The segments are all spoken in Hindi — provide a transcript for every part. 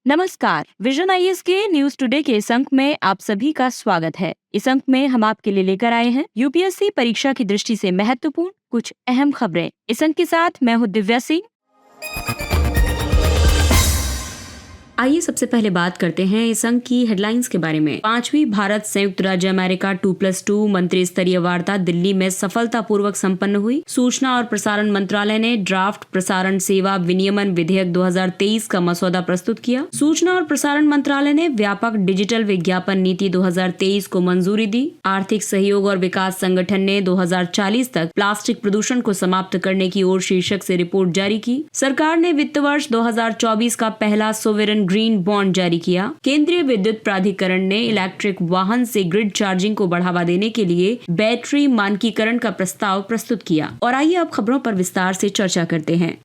नमस्कार। विजन आईएएस के न्यूज टुडे के इस अंक में आप सभी का स्वागत है। इस अंक में हम आपके लिए लेकर आए हैं यूपीएससी परीक्षा की दृष्टि से महत्वपूर्ण कुछ अहम खबरें। इस अंक के साथ मैं हूँ दिव्या सिंह। आइए सबसे पहले बात करते हैं इस अंक की हेडलाइंस के बारे में। 5वीं भारत संयुक्त राज्य अमेरिका 2+2 मंत्री स्तरीय वार्ता दिल्ली में सफलतापूर्वक संपन्न हुई। सूचना और प्रसारण मंत्रालय ने ड्राफ्ट प्रसारण सेवा विनियमन विधेयक 2023 का मसौदा प्रस्तुत किया। सूचना और प्रसारण मंत्रालय ने व्यापक डिजिटल विज्ञापन नीति 2023 को मंजूरी दी। आर्थिक सहयोग और विकास संगठन ने 2040 तक प्लास्टिक प्रदूषण को समाप्त करने की ओर शीर्षक से रिपोर्ट जारी की। सरकार ने वित्त वर्ष 2024 का पहला सोवेरेन ग्रीन बॉन्ड जारी किया। केंद्रीय विद्युत प्राधिकरण ने इलेक्ट्रिक वाहन से ग्रिड चार्जिंग को बढ़ावा देने के लिए बैटरी मानकीकरण का प्रस्ताव प्रस्तुत किया। और आइए अब खबरों पर विस्तार से चर्चा करते हैं।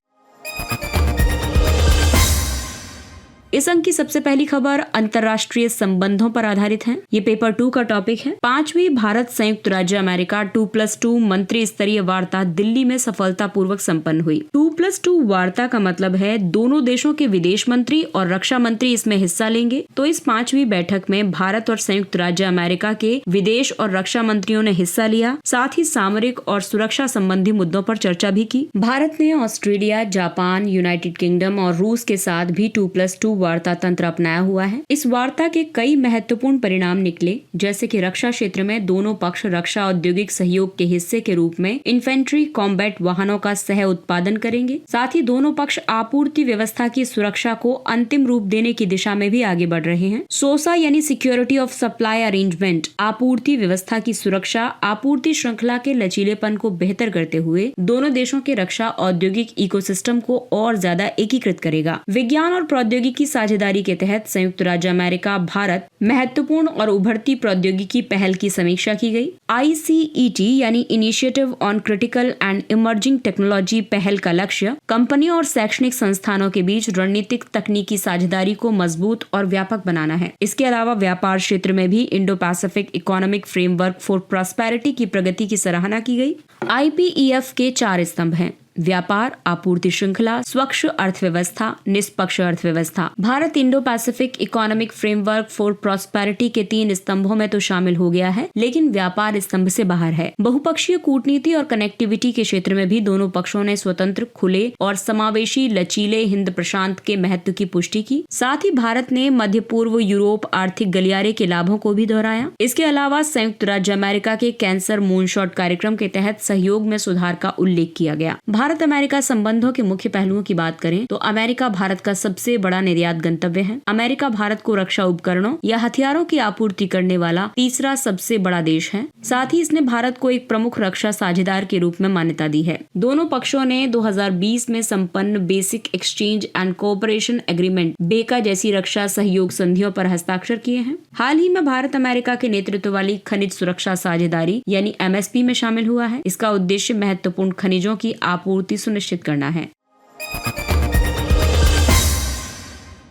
इस अंक की सबसे पहली खबर अंतर्राष्ट्रीय संबंधों पर आधारित है। ये पेपर 2 का टॉपिक है। 5वीं भारत संयुक्त राज्य अमेरिका 2+2 मंत्री स्तरीय वार्ता दिल्ली में सफलतापूर्वक संपन्न हुई। 2+2 वार्ता का मतलब है दोनों देशों के विदेश मंत्री और रक्षा मंत्री इसमें हिस्सा लेंगे। तो इस 5वीं बैठक में भारत और संयुक्त राज्य अमेरिका के विदेश और रक्षा मंत्रियों ने हिस्सा लिया। साथ ही सामरिक और सुरक्षा संबंधी मुद्दों पर चर्चा भी की। भारत ने ऑस्ट्रेलिया, जापान, यूनाइटेड किंगडम और रूस के साथ भी 2+2 वार्ता तंत्र अपनाया हुआ है। इस वार्ता के कई महत्वपूर्ण परिणाम निकले, जैसे कि रक्षा क्षेत्र में दोनों पक्ष रक्षा औद्योगिक सहयोग के हिस्से के रूप में इन्फेंट्री कॉम्बैट वाहनों का सह उत्पादन करेंगे। साथ ही दोनों पक्ष आपूर्ति व्यवस्था की सुरक्षा को अंतिम रूप देने की दिशा में भी आगे बढ़ रहे हैं। सोसा यानी सिक्योरिटी ऑफ सप्लाई अरेंजमेंट आपूर्ति व्यवस्था की सुरक्षा आपूर्ति श्रृंखला के लचीलेपन को बेहतर करते हुए दोनों देशों के रक्षा औद्योगिक इकोसिस्टम को और ज्यादा एकीकृत करेगा। विज्ञान और प्रौद्योगिकी साझेदारी के तहत संयुक्त राज्य अमेरिका भारत महत्वपूर्ण और उभरती प्रौद्योगिकी पहल की समीक्षा की गई। ICET यानी initiative on critical and emerging technology पहल का लक्ष्य कंपनियों और शैक्षणिक संस्थानों के बीच रणनीतिक तकनीकी साझेदारी को मजबूत और व्यापक बनाना है। इसके अलावा व्यापार क्षेत्र में भी Indo Pacific economic framework for prosperity की प्रगति की सराहना की गई। IPEF के 4 स्तंभ हैं: व्यापार, आपूर्ति श्रृंखला, स्वच्छ अर्थव्यवस्था, निष्पक्ष अर्थव्यवस्था। Bharat Indo Pacific economic framework for prosperity के 3 स्तंभों में तो शामिल हो गया है, लेकिन व्यापार स्तंभ से बाहर है। बहुपक्षीय कूटनीति और कनेक्टिविटी के क्षेत्र में भी दोनों पक्षों ने स्वतंत्र, खुले और समावेशी लचीले हिंद प्रशांत के महत्व की पुष्टि की। साथ ही भारत ने मध्य पूर्व यूरोप आर्थिक गलियारे के लाभों को भी दोहराया। इसके अलावा संयुक्त राज्य अमेरिका के कैंसर मूनशॉट कार्यक्रम के तहत सहयोग में सुधार का उल्लेख किया गया। भारत अमेरिका संबंधों के मुख्य पहलुओं की बात करें तो अमेरिका भारत का सबसे बड़ा निर्यात गंतव्य है। अमेरिका भारत को रक्षा उपकरणों या हथियारों की आपूर्ति करने वाला तीसरा सबसे बड़ा देश है। साथ ही इसने भारत को एक प्रमुख रक्षा साझेदार के रूप में मान्यता दी है। दोनों पक्षों ने 2020 में संपन्न basic exchange and cooperation agreement बेका जैसी रक्षा सहयोग संधियों पर हस्ताक्षर किए हैं। हाल ही में भारत अमेरिका के नेतृत्व वाली खनिज सुरक्षा साझेदारी यानी MSP में शामिल हुआ है। इसका उद्देश्य महत्वपूर्ण खनिजों की आपूर्ति सुनिश्चित करना है।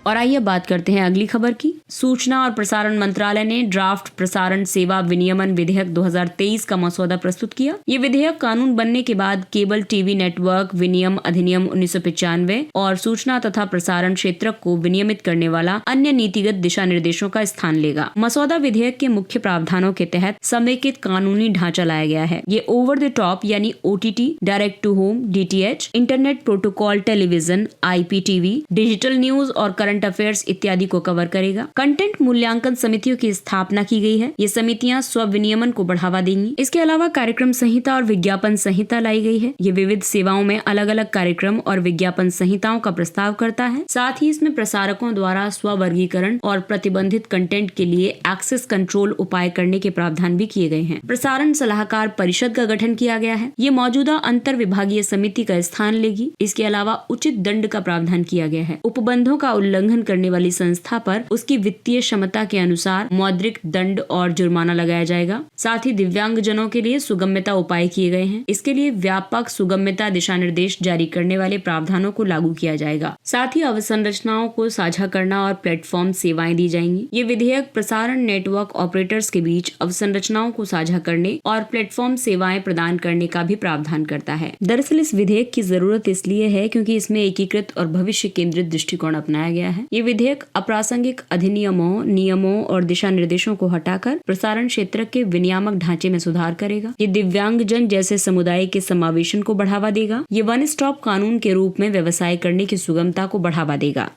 और आइए बात करते हैं अगली खबर की। सूचना और प्रसारण मंत्रालय ने ड्राफ्ट प्रसारण सेवा विनियमन विधेयक 2023 का मसौदा प्रस्तुत किया। ये विधेयक कानून बनने के बाद केबल टीवी नेटवर्क विनियम अधिनियम 1995 और सूचना तथा प्रसारण क्षेत्र को विनियमित करने वाला अन्य नीतिगत दिशा निर्देशों का स्थान लेगा। मसौदा विधेयक के मुख्य प्रावधानों के तहत समेकित कानूनी ढांचा लाया गया है। ये ओवर द टॉप यानी OTT, direct to home DTH, internet protocol television IPTV, digital news और करंट अफेयर्स इत्यादि को कवर करेगा। कंटेंट मूल्यांकन समितियों की स्थापना की गई है। ये समितियां स्व विनियमन को बढ़ावा देंगी। इसके अलावा कार्यक्रम संहिता और विज्ञापन संहिता लाई गई है। ये विविध सेवाओं में अलग अलग कार्यक्रम और विज्ञापन संहिताओं का प्रस्ताव करता है। साथ ही इसमें प्रसारकों द्वारा स्व वर्गीकरण और प्रतिबंधित कंटेंट के लिए एक्सेस कंट्रोल उपाय करने के प्रावधान भी किए गए हैं। प्रसारण सलाहकार परिषद का गठन किया गया है। ये मौजूदा अंतर विभागीय समिति का स्थान लेगी। इसके अलावा उचित दंड का प्रावधान किया गया है। उपबंधों का उल्लंघन करने वाली संस्था पर उसकी वित्तीय क्षमता के अनुसार मौद्रिक दंड और जुर्माना लगाया जाएगा। साथ ही दिव्यांग जनों के लिए सुगम्यता उपाय किए गए हैं। इसके लिए व्यापक सुगम्यता दिशा निर्देश जारी करने वाले प्रावधानों को लागू किया जाएगा। साथ ही अवसंरचनाओं को साझा करना और प्लेटफॉर्म सेवाएं दी जाएंगी। ये विधेयक प्रसारण नेटवर्क ऑपरेटर्स के बीच अवसंरचनाओं को साझा करने और प्लेटफॉर्म सेवाएं प्रदान करने का भी प्रावधान करता है। दरअसल इस विधेयक की जरूरत इसलिए है क्योंकि इसमें एकीकृत और भविष्य केंद्रित दृष्टिकोण अपनाया गया है। है। ये विधेयक अप्रासंगिक अधिनियमों, नियमों और दिशा निर्देशों को हटाकर प्रसारण क्षेत्र के विनियामक ढांचे में सुधार करेगा। ये दिव्यांगजन जैसे समुदाय के समावेशन को बढ़ावा देगा। ये वन स्टॉप कानून के रूप में व्यवसाय करने की सुगमता को बढ़ावा देगा।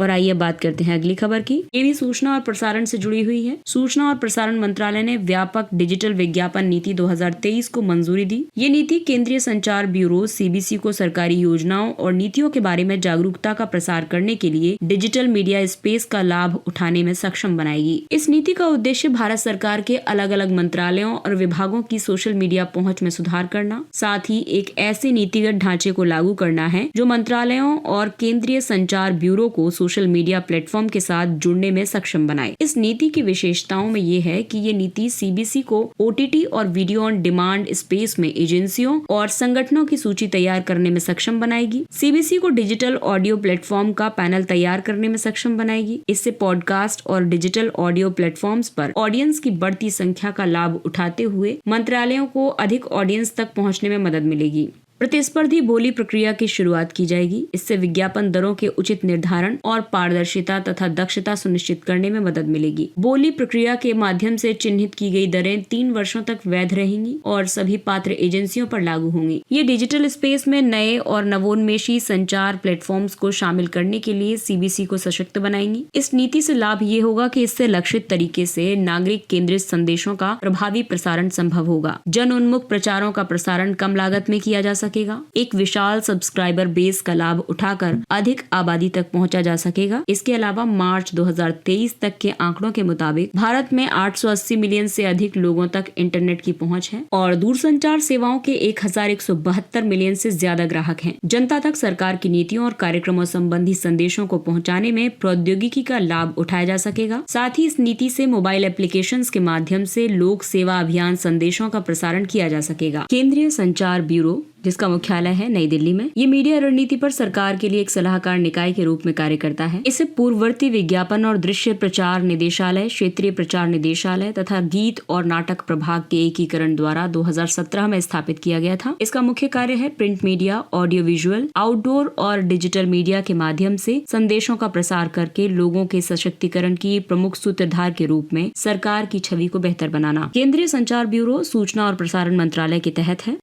और आइए बात करते हैं अगली खबर की। ये भी सूचना और प्रसारण से जुड़ी हुई है। सूचना और प्रसारण मंत्रालय ने व्यापक डिजिटल विज्ञापन नीति 2023 को मंजूरी दी। ये नीति केंद्रीय संचार ब्यूरो (CBC) को सरकारी योजनाओं और नीतियों के बारे में जागरूकता का प्रसार करने के लिए डिजिटल मीडिया स्पेस का लाभ उठाने में सक्षम बनाएगी। इस नीति का उद्देश्य भारत सरकार के अलग अलग मंत्रालयों और विभागों की सोशल मीडिया पहुँच में सुधार करना, साथ ही एक ऐसे नीतिगत ढांचे को लागू करना है जो मंत्रालयों और केंद्रीय संचार ब्यूरो को सोशल मीडिया प्लेटफॉर्म के साथ जुड़ने में सक्षम बनाए। इस नीति की विशेषताओं में ये है कि ये नीति CBC को OTT और वीडियो ऑन डिमांड स्पेस में एजेंसियों और संगठनों की सूची तैयार करने में सक्षम बनाएगी। CBC को डिजिटल ऑडियो प्लेटफॉर्म का पैनल तैयार करने में सक्षम बनाएगी। इससे पॉडकास्ट और डिजिटल ऑडियो प्लेटफॉर्म्स पर ऑडियंस की बढ़ती संख्या का लाभ उठाते हुए मंत्रालयों को अधिक ऑडियंस तक पहुंचने में मदद मिलेगी। प्रतिस्पर्धी बोली प्रक्रिया की शुरुआत की जाएगी। इससे विज्ञापन दरों के उचित निर्धारण और पारदर्शिता तथा दक्षता सुनिश्चित करने में मदद मिलेगी। बोली प्रक्रिया के माध्यम से चिन्हित की गई दरें 3 वर्षों तक वैध रहेंगी और सभी पात्र एजेंसियों पर लागू होंगी। ये डिजिटल स्पेस में नए और नवोन्मेषी संचार प्लेटफॉर्म्स को शामिल करने के लिए CBC को सशक्त बनाएंगी। इस नीति से लाभ ये होगा कि इससे लक्षित तरीके से नागरिक केंद्रित संदेशों का प्रभावी प्रसारण संभव होगा। जन उन्मुख प्रचारों का प्रसारण कम लागत में किया जा सकेगा। एक विशाल सब्सक्राइबर बेस का लाभ उठाकर अधिक आबादी तक पहुंचा जा सकेगा। इसके अलावा मार्च 2023 तक के आंकड़ों के मुताबिक भारत में 880 मिलियन से अधिक लोगों तक इंटरनेट की पहुंच है और दूरसंचार सेवाओं के 1172 मिलियन से ज्यादा ग्राहक हैं। जनता तक सरकार की नीतियों और कार्यक्रमों संबंधी संदेशों को पहुंचाने में प्रौद्योगिकी का लाभ उठाया जा सकेगा। साथ ही इस नीति से मोबाइल एप्लीकेशंस के माध्यम से लोक सेवा अभियान संदेशों का प्रसारण किया जा सकेगा। केंद्रीय संचार ब्यूरो, जिसका मुख्यालय है नई दिल्ली में, ये मीडिया रणनीति पर सरकार के लिए एक सलाहकार निकाय के रूप में कार्य करता है। इसे पूर्ववर्ती विज्ञापन और दृश्य प्रचार निदेशालय, क्षेत्रीय प्रचार निदेशालय तथा गीत और नाटक प्रभाग के एकीकरण द्वारा 2017 में स्थापित किया गया था। इसका मुख्य कार्य है print media, audio visual, outdoor और डिजिटल मीडिया के माध्यम से संदेशों का प्रसार करके लोगों के सशक्तिकरण की प्रमुख सूत्रधार के रूप में सरकार की छवि को बेहतर बनाना। केंद्रीय संचार ब्यूरो सूचना और प्रसारण मंत्रालय के तहत है।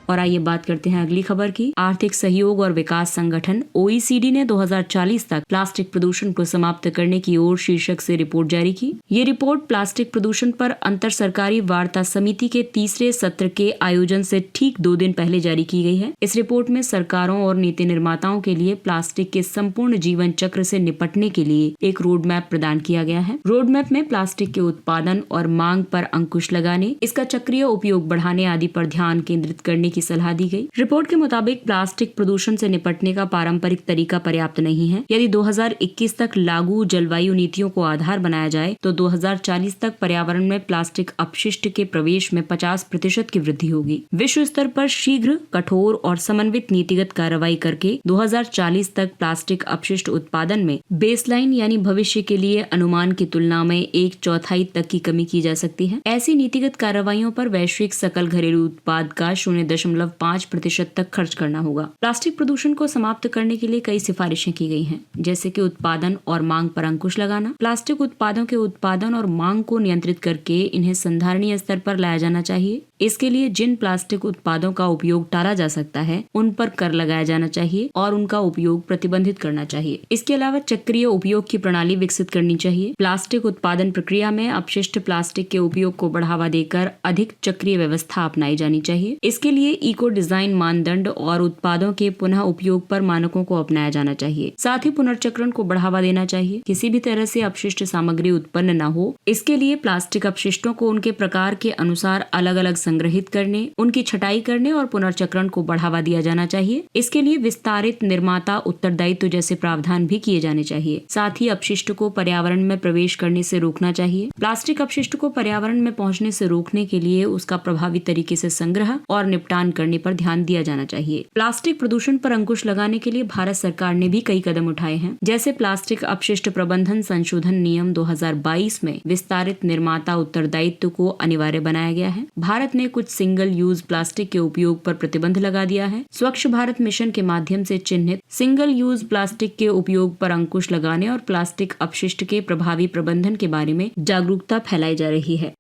और आइए बात करते हैं अगली खबर की। आर्थिक सहयोग और विकास संगठन OECD ने 2040 तक प्लास्टिक प्रदूषण को समाप्त करने की ओर शीर्षक से रिपोर्ट जारी की। ये रिपोर्ट प्लास्टिक प्रदूषण पर अंतर सरकारी वार्ता समिति के तीसरे सत्र के आयोजन से ठीक 2 दिन पहले जारी की गई है। इस रिपोर्ट में सरकारों और नीति निर्माताओं के लिए प्लास्टिक के संपूर्ण जीवन चक्र से निपटने के लिए एक रोड मैप प्रदान किया गया है। रोड मैप में प्लास्टिक के उत्पादन और मांग पर अंकुश लगाने, इसका चक्रीय उपयोग बढ़ाने आदि पर ध्यान केंद्रित करने की सलाह दी गई। रिपोर्ट के मुताबिक प्लास्टिक प्रदूषण से निपटने का पारंपरिक तरीका पर्याप्त नहीं है। यदि 2021 तक लागू जलवायु नीतियों को आधार बनाया जाए तो 2040 तक पर्यावरण में प्लास्टिक अपशिष्ट के प्रवेश में 50% की वृद्धि होगी। विश्व स्तर पर शीघ्र, कठोर और समन्वित नीतिगत कार्रवाई करके 2040 तक प्लास्टिक अपशिष्ट उत्पादन में बेसलाइन यानी भविष्य के लिए अनुमान की तुलना में 1/4 तक की कमी की जा सकती है। ऐसी नीतिगत कार्रवाइयों पर वैश्विक सकल घरेलू उत्पाद का 0.5% तक खर्च करना होगा। प्लास्टिक प्रदूषण को समाप्त करने के लिए कई सिफारिशें की गई हैं, जैसे कि उत्पादन और मांग पर अंकुश लगाना, प्लास्टिक उत्पादों के उत्पादन और मांग को नियंत्रित करके इन्हें संधारणीय स्तर पर लाया जाना चाहिए। इसके लिए जिन प्लास्टिक उत्पादों का उपयोग टाला जा सकता है उन पर कर लगाया जाना चाहिए और उनका उपयोग प्रतिबंधित करना चाहिए। इसके अलावा चक्रीय उपयोग की प्रणाली विकसित करनी चाहिए। प्लास्टिक उत्पादन प्रक्रिया में अपशिष्ट प्लास्टिक के उपयोग को बढ़ावा देकर अधिक चक्रीय व्यवस्था अपनाई जानी चाहिए। इसके लिए इको डिजाइन मानदंड और उत्पादों के पुनः उपयोग पर मानकों को अपनाया जाना चाहिए। साथ ही पुनर्चक्रण को बढ़ावा देना चाहिए। किसी भी तरह से अपशिष्ट सामग्री उत्पन्न न हो, इसके लिए प्लास्टिक अपशिष्टों को उनके प्रकार के अनुसार अलग अलग संग्रहित करने, उनकी छटाई करने और पुनर्चक्रण को बढ़ावा दिया जाना चाहिए। इसके लिए विस्तारित निर्माता उत्तरदायित्व जैसे प्रावधान भी किए जाने चाहिए। साथ ही अपशिष्ट को पर्यावरण में प्रवेश करने से रोकना चाहिए। प्लास्टिक अपशिष्ट को पर्यावरण में पहुंचने से रोकने के लिए उसका प्रभावी तरीके से संग्रह और निपटान करने पर ध्यान दिया जाना चाहिए। प्लास्टिक प्रदूषण पर अंकुश लगाने के लिए भारत सरकार ने भी कई कदम उठाए हैं, जैसे प्लास्टिक अपशिष्ट प्रबंधन संशोधन नियम 2022 में विस्तारित निर्माता उत्तरदायित्व को अनिवार्य बनाया गया है। भारत भारत ने कुछ सिंगल यूज प्लास्टिक के उपयोग पर प्रतिबंध लगा दिया है। स्वच्छ भारत मिशन के माध्यम से चिन्हित सिंगल यूज प्लास्टिक के उपयोग पर अंकुश लगाने और प्लास्टिक अपशिष्ट के प्रभावी प्रबंधन के बारे में जागरूकता फैलाई जा रही है।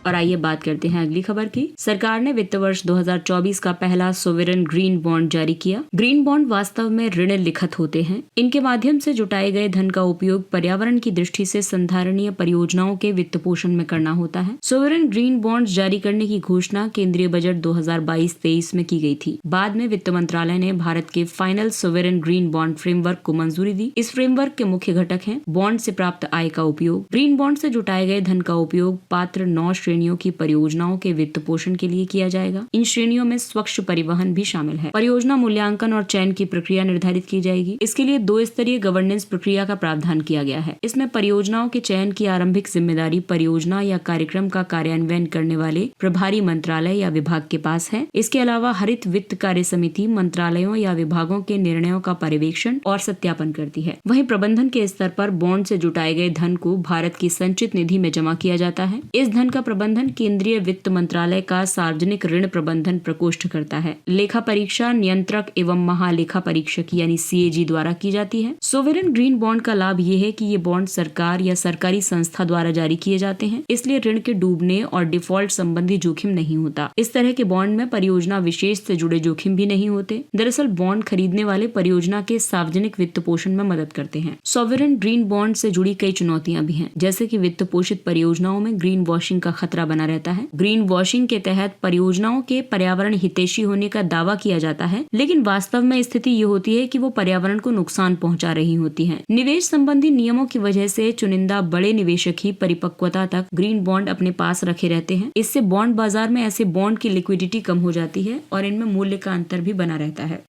और आइए बात करते हैं अगली खबर की। सरकार ने वित्त वर्ष 2024 का पहला सोवरेन ग्रीन बॉन्ड जारी किया। ग्रीन बॉन्ड वास्तव में ऋण लिखित होते हैं। इनके माध्यम से जुटाए गए धन का उपयोग पर्यावरण की दृष्टि से संधारणीय परियोजनाओं के वित्त पोषण में करना होता है। सोवरेन ग्रीन बॉन्ड जारी करने की घोषणा केंद्रीय बजट 2022-23 में की गई थी। बाद में वित्त मंत्रालय ने भारत के final sovereign green bond framework को मंजूरी दी। इस फ्रेमवर्क के मुख्य घटक हैं बॉन्ड से प्राप्त आय का उपयोग, ग्रीन बॉन्ड से जुटाए गए धन का उपयोग पात्र 9 श्रेणियों की परियोजनाओं के वित्त पोषण के लिए किया जाएगा। इन श्रेणियों में स्वच्छ परिवहन भी शामिल है। परियोजना मूल्यांकन और चयन की प्रक्रिया निर्धारित की जाएगी। इसके लिए 2 स्तरीय गवर्नेंस प्रक्रिया का प्रावधान किया गया है। इसमें परियोजनाओं के चयन की आरंभिक जिम्मेदारी परियोजना या कार्यक्रम का कार्यान्वयन करने वाले प्रभारी मंत्रालय या विभाग के पास है। इसके अलावा हरित वित्त कार्य समिति मंत्रालयों या विभागों के निर्णयों का पर्यवेक्षण और सत्यापन करती है। वहीं प्रबंधन के स्तर पर बॉन्ड से जुटाए गए धन को भारत की संचित निधि में जमा किया जाता है। इस धन का प्रबंधन केंद्रीय वित्त मंत्रालय का सार्वजनिक ऋण प्रबंधन प्रकोष्ठ करता है। लेखा परीक्षा नियंत्रक एवं महालेखा परीक्षक यानी CAG द्वारा की जाती है। सोवरेन ग्रीन बॉन्ड का लाभ ये है कि ये बॉन्ड सरकार या सरकारी संस्था द्वारा जारी किए जाते हैं, इसलिए ऋण के डूबने और डिफॉल्ट संबंधी जोखिम नहीं होता। इस तरह के बॉन्ड में परियोजना विशेष से जुड़े जोखिम भी नहीं होते। दरअसल बॉन्ड खरीदने वाले परियोजना के सार्वजनिक वित्त पोषण में मदद करते हैं। सोवरेन ग्रीन बॉन्ड से जुड़ी कई चुनौतियां भी हैं, जैसे कि वित्त पोषित परियोजनाओं में ग्रीन वॉशिंग का खतरा बना रहता है। ग्रीन वॉशिंग के तहत परियोजनाओं के पर्यावरण हितैषी होने का दावा किया जाता है, लेकिन वास्तव में स्थिति ये होती है कि वो पर्यावरण को नुकसान पहुंचा रही होती हैं। निवेश संबंधी नियमों की वजह से चुनिंदा बड़े निवेशक ही परिपक्वता तक ग्रीन बॉन्ड अपने पास रखे रहते हैं। इससे बॉन्ड बाजार में ऐसे बॉन्ड की लिक्विडिटी कम हो जाती है और इनमें मूल्य का अंतर भी बना रहता है।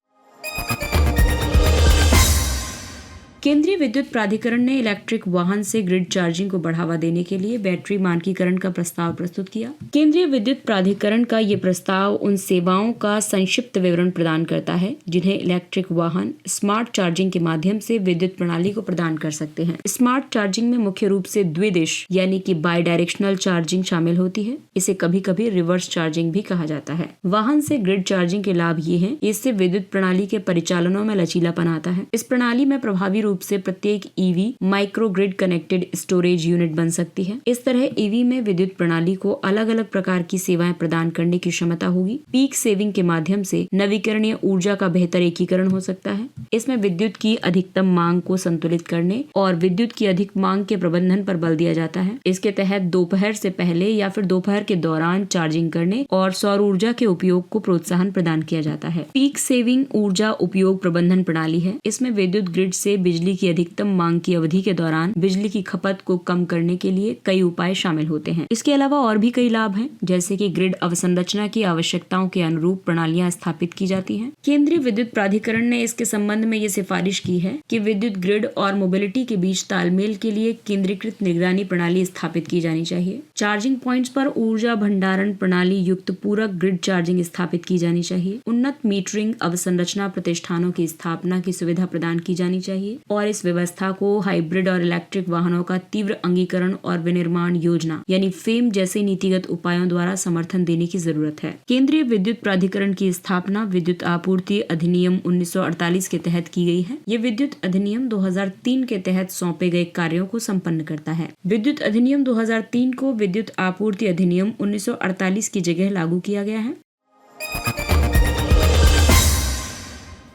केंद्रीय विद्युत प्राधिकरण ने इलेक्ट्रिक वाहन से ग्रिड चार्जिंग को बढ़ावा देने के लिए बैटरी मानकीकरण का प्रस्ताव प्रस्तुत किया। केंद्रीय विद्युत प्राधिकरण का ये प्रस्ताव उन सेवाओं का संक्षिप्त विवरण प्रदान करता है जिन्हें इलेक्ट्रिक वाहन स्मार्ट चार्जिंग के माध्यम से विद्युत प्रणाली को प्रदान कर सकते हैं। स्मार्ट चार्जिंग में मुख्य रूप से द्विदिश यानी कि बाई डायरेक्शनल चार्जिंग शामिल होती है। इसे कभी कभी रिवर्स चार्जिंग भी कहा जाता है। वाहन से ग्रिड चार्जिंग के लाभ ये हैं, इससे विद्युत प्रणाली के परिचालनों में लचीलापन आता है। इस प्रणाली में प्रभावी रूप से प्रत्येक EV micro grid connected storage unit बन सकती है। इस तरह EV में विद्युत प्रणाली को अलग अलग प्रकार की सेवाएं प्रदान करने की क्षमता होगी। पीक सेविंग के माध्यम से नवीकरणीय ऊर्जा का बेहतर एकीकरण हो सकता है। इसमें विद्युत की अधिकतम मांग को संतुलित करने और विद्युत की अधिक मांग के प्रबंधन पर बल दिया जाता है। इसके तहत दोपहर से पहले या फिर दोपहर के दौरान चार्जिंग करने और सौर ऊर्जा के उपयोग को प्रोत्साहन प्रदान किया जाता है। पीक सेविंग ऊर्जा उपयोग प्रबंधन प्रणाली है। इसमें विद्युत ग्रिड से बिजली की अधिकतम मांग की अवधि के दौरान बिजली की खपत को कम करने के लिए कई उपाय शामिल होते हैं। इसके अलावा और भी कई लाभ हैं, जैसे कि ग्रिड अवसंरचना की आवश्यकताओं के अनुरूप प्रणालियां स्थापित की जाती हैं। केंद्रीय विद्युत प्राधिकरण ने इसके संबंध में ये सिफारिश की है कि विद्युत ग्रिड और मोबिलिटी के बीच तालमेल के लिए केंद्रीकृत निगरानी प्रणाली स्थापित की जानी चाहिए। चार्जिंग पॉइंट्स पर ऊर्जा भंडारण प्रणाली युक्त पूरक ग्रिड चार्जिंग स्थापित की जानी चाहिए। उन्नत मीटरिंग अवसंरचना प्रतिष्ठानों की स्थापना की सुविधा प्रदान की जानी चाहिए और इस व्यवस्था को हाइब्रिड और इलेक्ट्रिक वाहनों का तीव्र अंगीकरण और विनिर्माण योजना यानी फेम जैसे नीतिगत उपायों द्वारा समर्थन देने की जरूरत है। केंद्रीय विद्युत प्राधिकरण की स्थापना विद्युत आपूर्ति अधिनियम 1948 के तहत की गई है। ये विद्युत अधिनियम 2003 के तहत सौंपे गए कार्यों को संपन्न करता है। विद्युत अधिनियम 2003 को विद्युत आपूर्ति अधिनियम 1948 की जगह लागू किया गया है।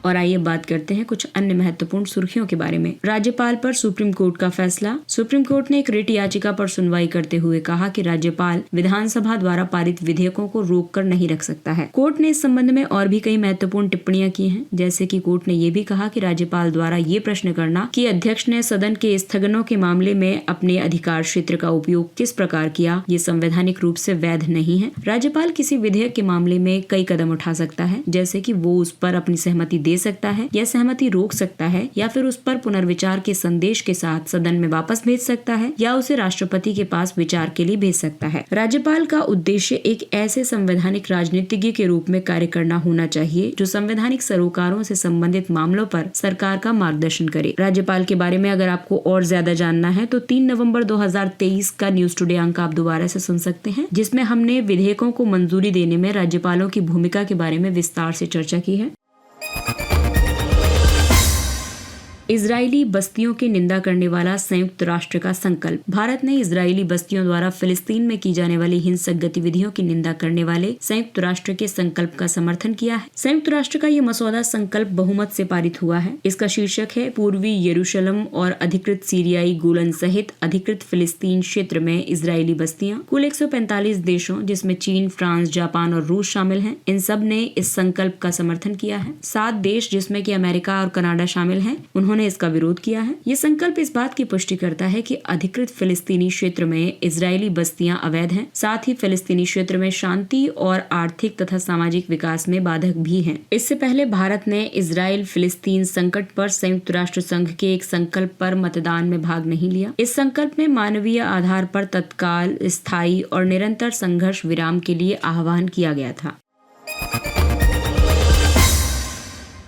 और आइए बात करते हैं कुछ अन्य महत्वपूर्ण सुर्खियों के बारे में। राज्यपाल पर सुप्रीम कोर्ट का फैसला। सुप्रीम कोर्ट ने एक रिट याचिका पर सुनवाई करते हुए कहा कि राज्यपाल विधानसभा द्वारा पारित विधेयकों को रोक कर नहीं रख सकता है। कोर्ट ने इस संबंध में और भी कई महत्वपूर्ण टिप्पणियां की हैं, जैसे कि कोर्ट ने ये भी कहा कि राज्यपाल द्वारा ये प्रश्न करना कि अध्यक्ष ने सदन के स्थगनों के मामले में अपने अधिकार क्षेत्र का उपयोग किस प्रकार किया, ये संवैधानिक रूप से वैध नहीं है। राज्यपाल किसी विधेयक के मामले में कई कदम उठा सकता है, जैसे कि वो उस पर अपनी सहमति दे सकता है या सहमति रोक सकता है या फिर उस पर पुनर्विचार के संदेश के साथ सदन में वापस भेज सकता है या उसे राष्ट्रपति के पास विचार के लिए भेज सकता है। राज्यपाल का उद्देश्य एक ऐसे संवैधानिक राजनीतिज्ञ के रूप में कार्य करना होना चाहिए जो संवैधानिक सरोकारों से संबंधित मामलों पर सरकार का मार्गदर्शन करे। राज्यपाल के बारे में अगर आपको और ज्यादा जानना है तो 3 नवंबर 2023 का न्यूज टुडे अंक आप दोबारा से सुन सकते हैं, जिसमें हमने विधेयकों को मंजूरी देने में राज्यपालों की भूमिका के बारे में विस्तार से चर्चा की है। इजरायली बस्तियों की निंदा करने वाला संयुक्त राष्ट्र का संकल्प। भारत ने इजरायली बस्तियों द्वारा फिलिस्तीन में की जाने वाली हिंसक गतिविधियों की निंदा करने वाले संयुक्त राष्ट्र के संकल्प का समर्थन किया है। संयुक्त राष्ट्र का ये मसौदा संकल्प बहुमत से पारित हुआ है। इसका शीर्षक है पूर्वी यरूशलेम और अधिकृत सीरियाई गोलन सहित अधिकृत फिलिस्तीन क्षेत्र में इजरायली बस्तियां। कुल 145 देशों जिसमें चीन, फ्रांस, जापान और रूस शामिल हैं, इन सब ने इस संकल्प का समर्थन किया है। 7 देश जिसमें कि अमेरिका और कनाडा शामिल हैं, उन्होंने इसका विरोध किया है। ये संकल्प इस बात की पुष्टि करता है कि अधिकृत फिलिस्तीनी क्षेत्र में इजरायली बस्तियां अवैध हैं, साथ ही फिलिस्तीनी क्षेत्र में शांति और आर्थिक तथा सामाजिक विकास में बाधक भी हैं। इससे पहले भारत ने इजराइल फिलिस्तीन संकट पर संयुक्त राष्ट्र संघ के एक संकल्प पर मतदान में भाग नहीं लिया। इस संकल्प में मानवीय आधार पर तत्काल, स्थायी और निरंतर संघर्ष विराम के लिए आह्वान किया गया था।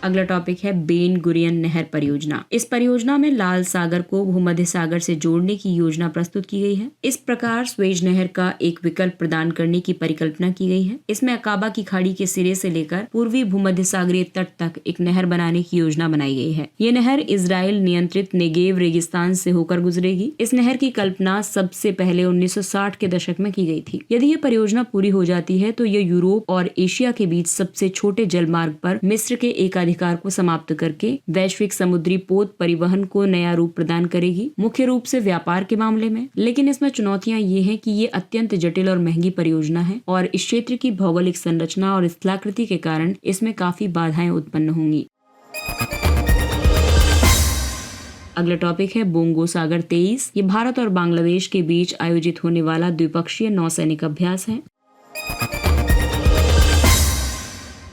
अगला टॉपिक है बेन गुरियन नहर परियोजना। इस परियोजना में लाल सागर को भूमध्य सागर से जोड़ने की योजना प्रस्तुत की गई है। इस प्रकार स्वेज नहर का एक विकल्प प्रदान करने की परिकल्पना की गई है। इसमें अकाबा की खाड़ी के सिरे से लेकर पूर्वी भूमध्य सागरीय तट तक एक नहर बनाने की योजना बनाई गई है। ये नहर इजराइल नियंत्रित नेगेव रेगिस्तान से होकर गुजरेगी। इस नहर की कल्पना सबसे पहले 1960 के दशक में की गई थी। यदि ये परियोजना पूरी हो जाती है तो ये यूरोप और एशिया के बीच सबसे छोटे जलमार्ग पर मिस्र के एकाधिकार को समाप्त करके वैश्विक समुद्री पोत परिवहन को नया रूप प्रदान करेगी, मुख्य रूप से व्यापार के मामले में। लेकिन इसमें चुनौतियां ये हैं कि ये अत्यंत जटिल और महंगी परियोजना है और इस क्षेत्र की भौगोलिक संरचना और स्थलाकृति के कारण इसमें काफी बाधाएं उत्पन्न होंगी। अगला टॉपिक है बोंगो सागर 23। ये भारत और बांग्लादेश के बीच आयोजित होने वाला द्विपक्षीय नौसैनिक अभ्यास है।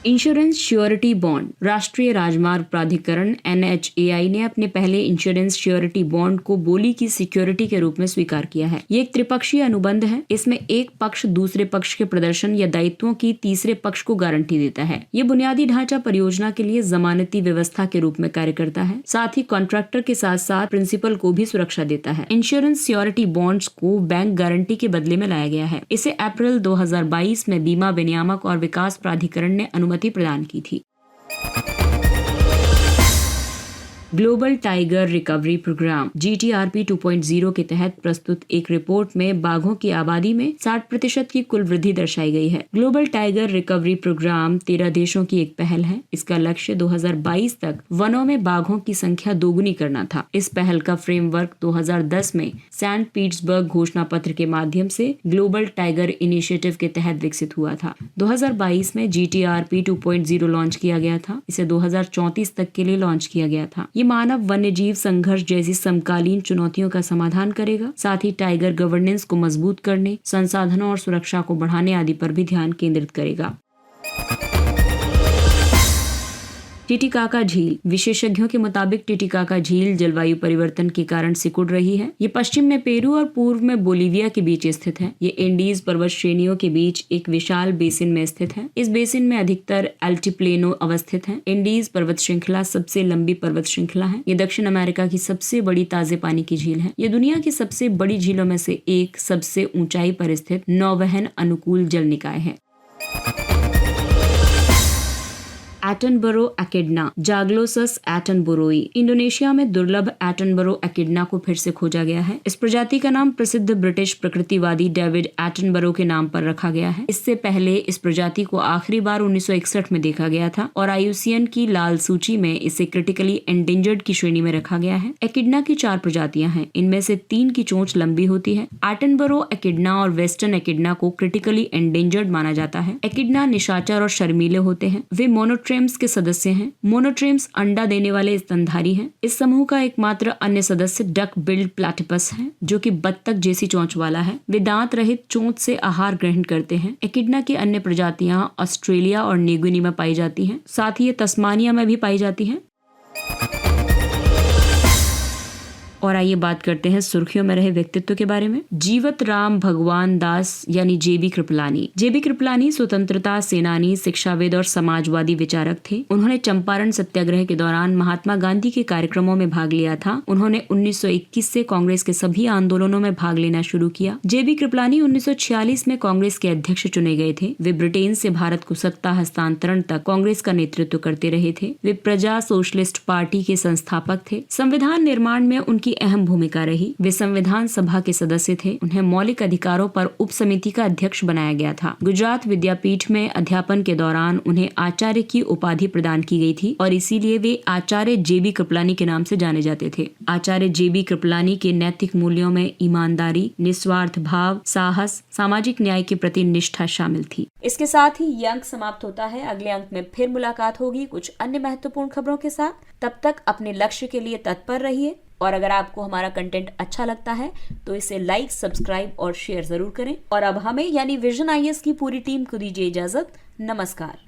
Insurance surety bond. राष्ट्रीय राजमार्ग प्राधिकरण NHAI ने अपने पहले इंश्योरेंस श्योरिटी बॉन्ड को बोली की सिक्योरिटी के रूप में स्वीकार किया है। ये एक त्रिपक्षीय अनुबंध है। इसमें एक पक्ष दूसरे पक्ष के प्रदर्शन या दायित्वों की तीसरे पक्ष को गारंटी देता है। ये बुनियादी ढांचा परियोजना के लिए जमानती व्यवस्था के रूप में कार्य करता है। साथ ही कॉन्ट्रैक्टर के साथ साथ प्रिंसिपल को भी सुरक्षा देता है। इंश्योरेंस श्योरिटी बॉन्ड्स को बैंक गारंटी के बदले में लाया गया है। इसे अप्रैल 2022 में बीमा विनियामक और विकास प्राधिकरण ने अनुमति प्रदान की थी। Global tiger recovery programme GTRP 2.0 के तहत प्रस्तुत एक रिपोर्ट में बाघों की आबादी में 60% की कुल वृद्धि दर्शाई गई है। ग्लोबल टाइगर रिकवरी प्रोग्राम 13 देशों की एक पहल है। इसका लक्ष्य 2022 तक वनों में बाघों की संख्या दोगुनी करना था। इस पहल का फ्रेमवर्क 2010 में सेंट पीटर्सबर्ग घोषणा पत्र के माध्यम से ग्लोबल टाइगर इनिशिएटिव के तहत विकसित हुआ था। 2022 में GTRP 2.0 लॉन्च किया गया था। इसे 2034 तक के लिए लॉन्च किया गया था। ये मानव वन्य जीव संघर्ष जैसी समकालीन चुनौतियों का समाधान करेगा। साथ ही टाइगर गवर्नेंस को मजबूत करने, संसाधनों और सुरक्षा को बढ़ाने आदि पर भी ध्यान केंद्रित करेगा। टिटिकाका झील। विशेषज्ञों के मुताबिक टिटिकाका झील जलवायु परिवर्तन के कारण सिकुड़ रही है। ये पश्चिम में पेरू और पूर्व में बोलीविया के बीच स्थित है। ये एंडीज पर्वत श्रेणियों के बीच एक विशाल बेसिन में स्थित है। इस बेसिन में अधिकतर अल्टीप्लेनो अवस्थित है। एंडीज पर्वत श्रृंखला सबसे लंबी पर्वत श्रृंखला है। ये दक्षिण अमेरिका की सबसे बड़ी ताजे पानी की झील है। ये दुनिया की सबसे बड़ी झीलों में से एक, सबसे ऊंचाई पर स्थित नौवहन अनुकूल जल निकाय है। एटनबरो एकिडना। जाग्लोसस एटनबरोई। इंडोनेशिया में दुर्लभ एटनबरो एकिडना को फिर से खोजा गया है। इस प्रजाति का नाम प्रसिद्ध ब्रिटिश प्रकृतिवादी डेविड एटनबरो के नाम पर रखा गया है। इससे पहले इस प्रजाति को आखिरी बार 1961 में देखा गया था और IUCN की लाल सूची में इसे क्रिटिकली एंडेंजर्ड की श्रेणी में रखा गया है। एकिडना की 4 प्रजातियां हैं। इनमें से 3 की चोंच लंबी होती है। एटनबरो एकिडना और वेस्टर्न एकिडना को क्रिटिकली एंडेंजर्ड माना जाता है। एकिडना निशाचर और शर्मीले होते हैं। वे मोनोट्रेम मोनोट्रेम्स के सदस्य हैं। मोनोट्रेम्स अंडा देने वाले स्तनधारी हैं। इस समूह का एकमात्र अन्य सदस्य डक बिल्ड प्लैटिपस है, जो कि बत्तख जैसी चोंच वाला है। वे दांत रहित चोंच से आहार ग्रहण करते हैं। एकिडना की अन्य प्रजातियां ऑस्ट्रेलिया और न्यूगिनी में पाई जाती हैं। साथ ही ये तस्मानिया में भी पाई जाती हैं। और आइए बात करते हैं सुर्खियों में रहे व्यक्तित्व के बारे में। जीवत राम भगवान दास यानी जेबी कृपलानी। जेबी कृपलानी स्वतंत्रता सेनानी, शिक्षाविद और समाजवादी विचारक थे। उन्होंने चंपारण सत्याग्रह के दौरान महात्मा गांधी के कार्यक्रमों में भाग लिया था। उन्होंने 1921 से कांग्रेस के सभी आंदोलनों में भाग लेना शुरू किया। जेबी कृपलानी 1946 में कांग्रेस के अध्यक्ष चुने गए थे। वे ब्रिटेन से भारत को सत्ता हस्तांतरण तक कांग्रेस का नेतृत्व करते रहे थे। वे प्रजा सोशलिस्ट पार्टी के संस्थापक थे। संविधान निर्माण में उनकी अहम भूमिका रही। वे संविधान सभा के सदस्य थे। उन्हें मौलिक अधिकारों पर उप समिति का अध्यक्ष बनाया गया था। गुजरात विद्यापीठ में अध्यापन के दौरान उन्हें आचार्य की उपाधि प्रदान की गई थी और इसीलिए वे आचार्य जेबी कृपलानी के नाम से जाने जाते थे। आचार्य जेबी कृपलानी के नैतिक मूल्यों में ईमानदारी, निस्वार्थ भाव, साहस, सामाजिक न्याय के प्रति निष्ठा शामिल थी। इसके साथ ही ये अंक समाप्त होता है। अगले अंक में फिर मुलाकात होगी कुछ अन्य महत्वपूर्ण खबरों के साथ। तब तक अपने लक्ष्य के लिए तत्पर रहिए और अगर आपको हमारा कंटेंट अच्छा लगता है तो इसे लाइक, सब्सक्राइब और शेयर जरूर करें। और अब हमें यानी विजन IAS की पूरी टीम को दीजिए इजाजत। नमस्कार।